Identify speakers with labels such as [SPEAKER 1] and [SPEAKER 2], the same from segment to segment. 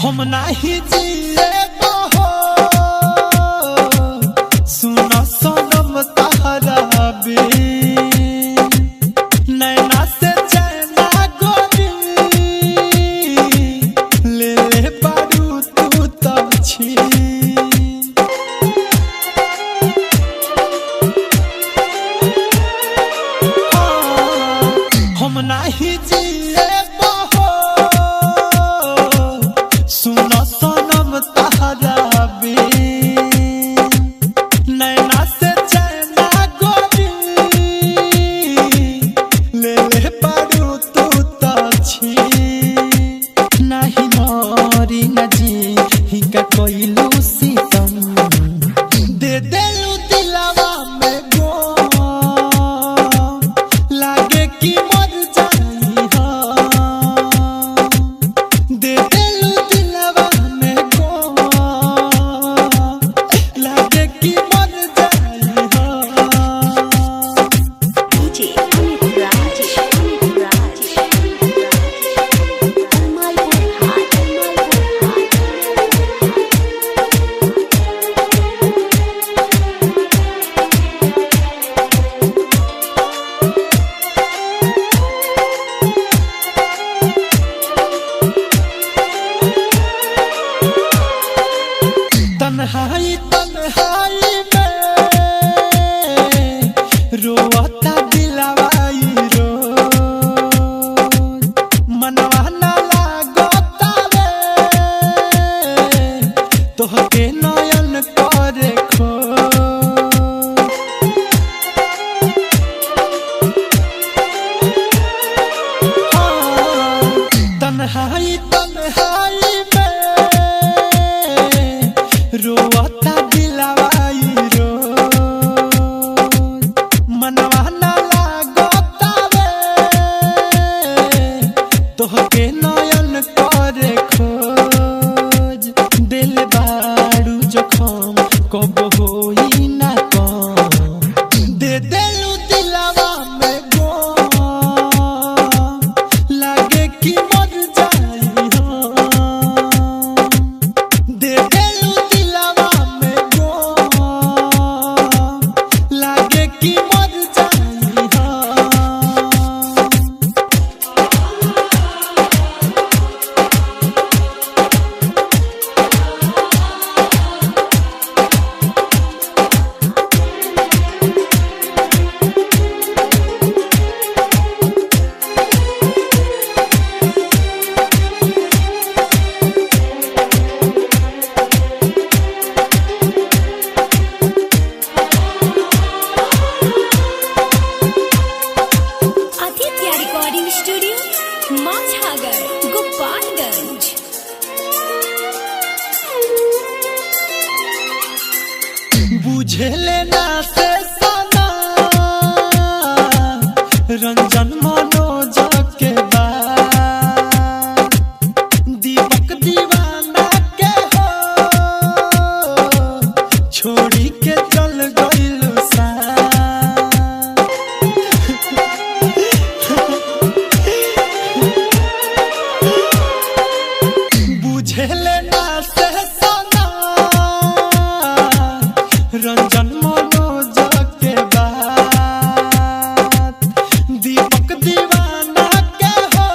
[SPEAKER 1] हम नहीं जिए हो सुना सनम तहरा बिन नैना से चैना गोरी ले ले पारू तू तब छीन हम नहीं जिए हो सुनो सनम तहरा बिन नैना से चैना गोरी ले ले पारू तू तो छीन नहीं मोरी न जी हिका कोइलू सीतम दे देलू दिलवा में गो लागे कि मर जाई हो दे देलू दिलवा में गो लागे कि मर जाई हो
[SPEAKER 2] DJ Amit Raj, Dalmalpur High,
[SPEAKER 1] तन्हाई तन्हाई में रोता दिलवाई रो मनवा ना लागता रे तोहके नयन करे खो तन्हाई तन्हाई में रोता दिलवाई रो मनवा ना लागता रे तोहके नयन करे खोज दिल बारू जखम कब होई ना कम दे देलू दिलवा में गो लागे कि मर जाई हो दे देलू दिलवा में गो लागे कि मर जाई हो
[SPEAKER 2] Aditya Recording Studio, Mazhagar, Gopalganj.
[SPEAKER 1] बुझेले ना से सना रंजन मनोज के बाद दीपक दीवाना के हो छोड़ी के चल गइलू सा बुझेले ना से सना रंजन मनोज के बाद दीपक दीवाना के हो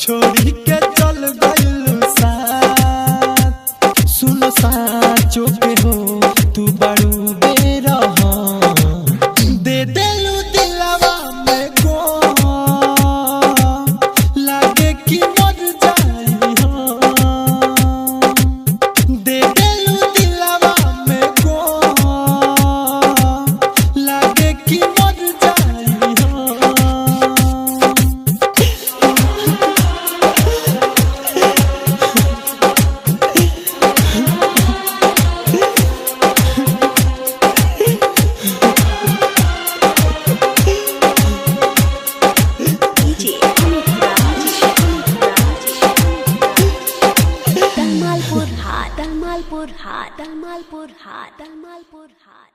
[SPEAKER 1] छोड़ी के चल गइलू साथ सुनो साचो के हो तू बड़ू बेरह दे देलू दिलवा में गो लागे कि मर जाई हो दे देलू दिलवा में गो लागे कि मर जाई हो
[SPEAKER 2] DJ Amit Raj, Dalmalpur High, Dalmalpur High, Dalmalpur High, Dalmalpur High.